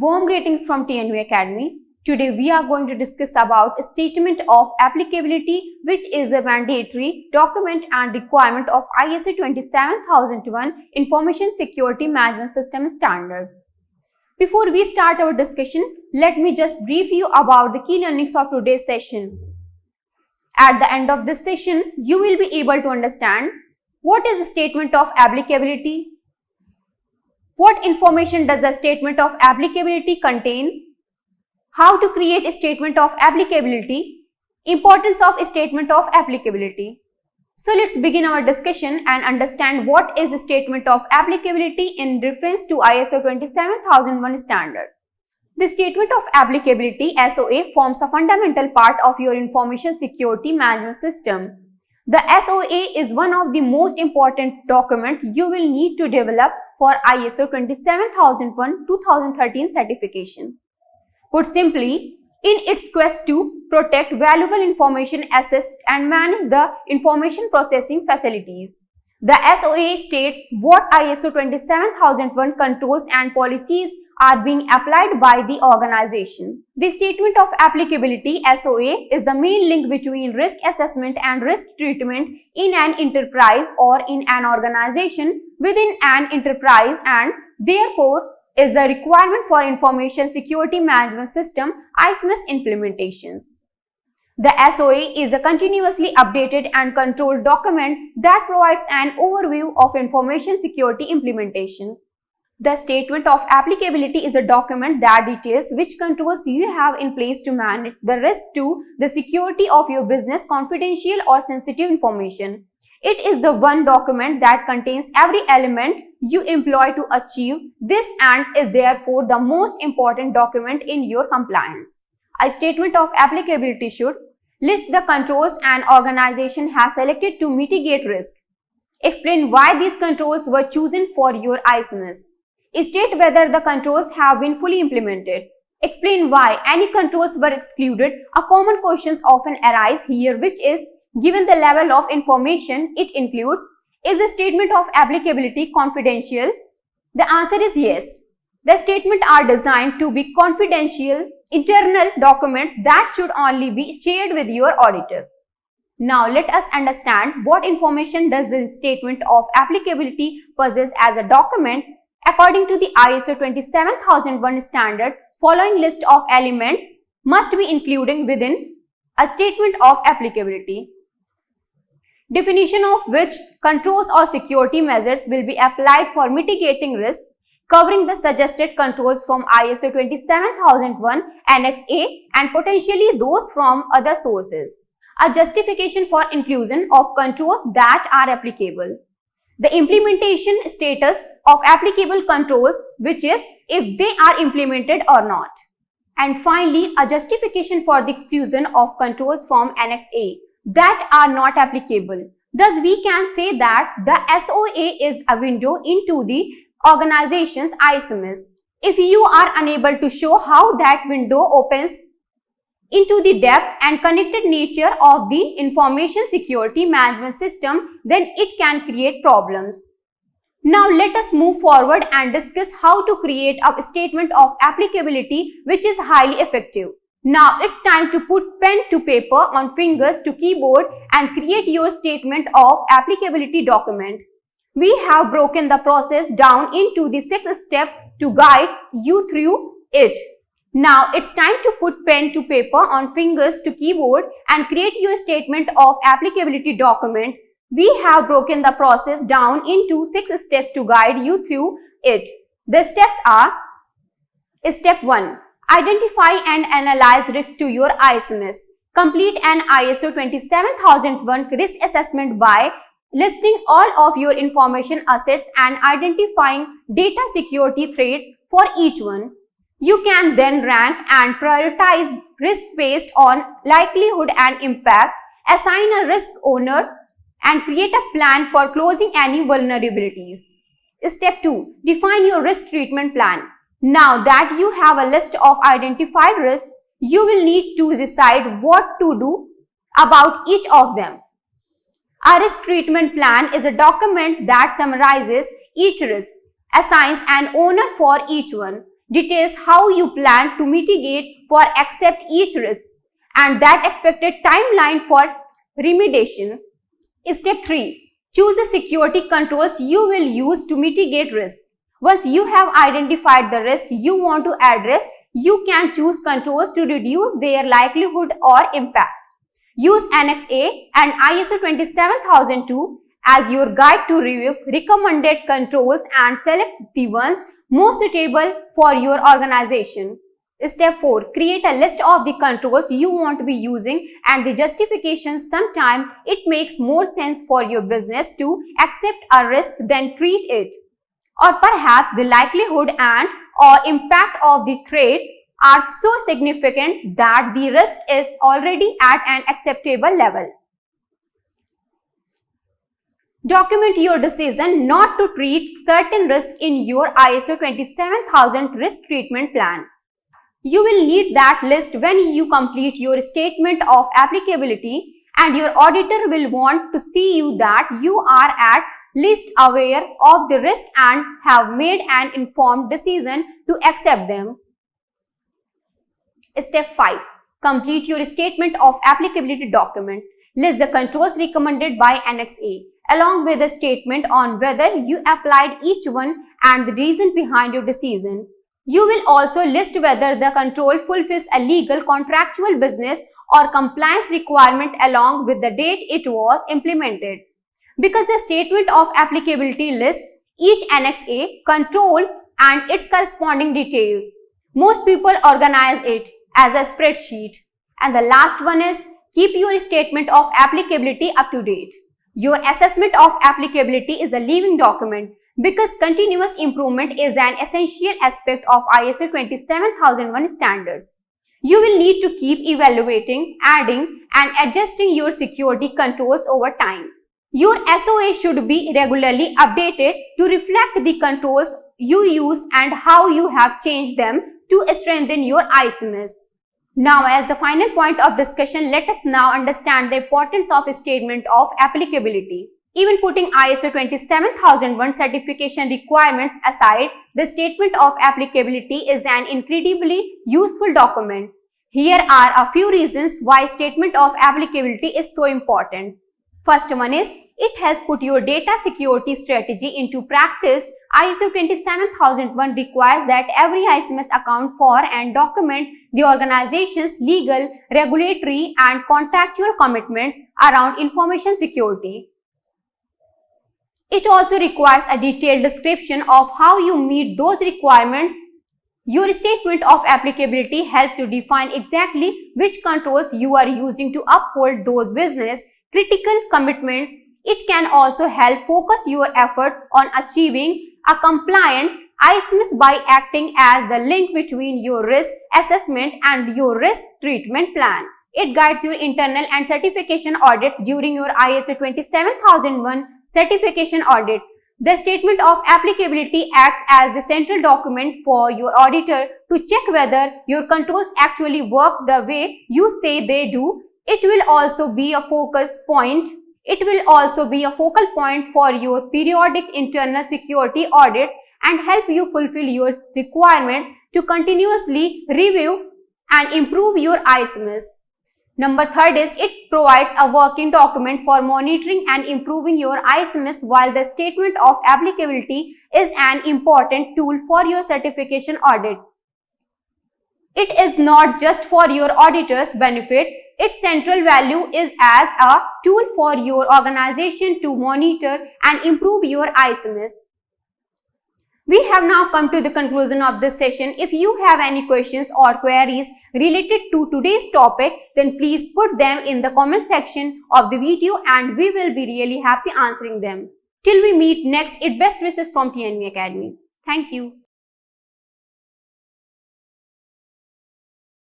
Warm greetings from TNU Academy. Today we are going to discuss about a statement of applicability, which is a mandatory document and requirement of ISO 27001 Information Security Management System Standard. Before we start our discussion, let me just brief you about the key learnings of today's session. At the end of this session, you will be able to understand what is a statement of applicability, what information does the statement of applicability contain, how to create a statement of applicability, importance of a statement of applicability. So let's begin our discussion and understand what is a statement of applicability in reference to ISO 27001 standard. The statement of applicability (SOA) forms a fundamental part of your information security management system. The SOA is one of the most important documents you will need to develop for ISO 27001-2013 certification. Put simply, in its quest to protect valuable information, assess and manage the information processing facilities, the SOA states what ISO 27001 controls and policies are being applied by the organization. The statement of applicability (SOA) is the main link between risk assessment and risk treatment in an enterprise or in an organization within an enterprise, and therefore is the requirement for Information Security Management System (ISMS) implementations. The SOA is a continuously updated and controlled document that provides an overview of information security implementation. The statement of applicability is a document that details which controls you have in place to manage the risk to the security of your business confidential or sensitive information. It is the one document that contains every element you employ to achieve this and is therefore the most important document in your compliance. A statement of applicability should list the controls an organization has selected to mitigate risk. Explain why these controls were chosen for your ISMS. State whether the controls have been fully implemented. Explain why any controls were excluded. A common questions often arise here, which is, given the level of information it includes, is the statement of applicability confidential? The answer is yes. The statements are designed to be confidential, internal documents that should only be shared with your auditor. Now let us understand what information does the statement of applicability possess as a document. According to the ISO 27001 standard, following list of elements must be included within a statement of applicability. Definition of which controls or security measures will be applied for mitigating risk, covering the suggested controls from ISO 27001 Annex A and potentially those from other sources. A justification for inclusion of controls that are applicable. The implementation status of applicable controls, which is if they are implemented or not. And finally, a justification for the exclusion of controls from Annex A that are not applicable. Thus, we can say that the SOA is a window into the organization's ISMS. If you are unable to show how that window opens into the depth and connected nature of the information security management system, then it can create problems. Now let us move forward and discuss how to create a statement of applicability which is highly effective. Now it's time to put pen to paper on fingers to keyboard and create your statement of applicability document. We have broken the process down into the 6 steps to guide you through it. Now it's time to put pen to paper on fingers to keyboard and create your statement of applicability document. We have broken the process down into 6 steps to guide you through it. The steps are: Step 1. Identify and analyze risk to your ISMS. Complete an ISO 27001 risk assessment by listing all of your information assets and identifying data security threats for each one. You can then rank and prioritize risk based on likelihood and impact, assign a risk owner, and create a plan for closing any vulnerabilities. Step 2. Define your risk treatment plan. Now that you have a list of identified risks, you will need to decide what to do about each of them. A risk treatment plan is a document that summarizes each risk, assigns an owner for each one, details how you plan to mitigate or accept each risk and that expected timeline for remediation. Step 3. Choose the security controls you will use to mitigate risk. Once you have identified the risk you want to address, you can choose controls to reduce their likelihood or impact. Use Annex A and ISO 27002 as your guide to review recommended controls and select the ones most suitable for your organization. Step 4. Create a list of the controls you want to be using and the justifications. Sometimes it makes more sense for your business to accept a risk than treat it. Or perhaps the likelihood and or impact of the threat are so significant that the risk is already at an acceptable level. Document your decision not to treat certain risks in your ISO 27000 risk treatment plan. You will need that list when you complete your statement of applicability, and your auditor will want to see you that you are at least aware of the risk and have made an informed decision to accept them. Step 5. Complete your statement of applicability document. List the controls recommended by Annex A, along with a statement on whether you applied each one and the reason behind your decision. You will also list whether the control fulfills a legal, contractual, business or compliance requirement along with the date it was implemented. Because the statement of applicability lists each Annex A control and its corresponding details, most people organize it as a spreadsheet. And the last one is keep your statement of applicability up to date. Your assessment of applicability is a living document because continuous improvement is an essential aspect of ISO 27001 standards. You will need to keep evaluating, adding, and adjusting your security controls over time. Your SOA should be regularly updated to reflect the controls you use and how you have changed them to strengthen your ISMS. Now, as the final point of discussion, let us now understand the importance of a statement of applicability. Even putting ISO 27001 certification requirements aside, the statement of applicability is an incredibly useful document. Here are a few reasons why statement of applicability is so important. First one is, it has put your data security strategy into practice. ISO 27001 requires that every ISMS account for and document the organization's legal, regulatory, and contractual commitments around information security. It also requires a detailed description of how you meet those requirements. Your statement of applicability helps you define exactly which controls you are using to uphold those business critical commitments. It can also help focus your efforts on achieving a compliant ISMS by acting as the link between your risk assessment and your risk treatment plan. It guides your internal and certification audits during your ISO 27001 certification audit. The statement of applicability acts as the central document for your auditor to check whether your controls actually work the way you say they do. It will also be a focal point for your periodic internal security audits and help you fulfill your requirements to continuously review and improve your ISMS. Number 3 is, it provides a working document for monitoring and improving your ISMS. While the statement of applicability is an important tool for your certification audit, it is not just for your auditor's benefit. Its central value is as a tool for your organization to monitor and improve your ISMS. We have now come to the conclusion of this session. If you have any questions or queries related to today's topic, then please put them in the comment section of the video and we will be really happy answering them. Till we meet next, it best wishes from TNV Academy. Thank you.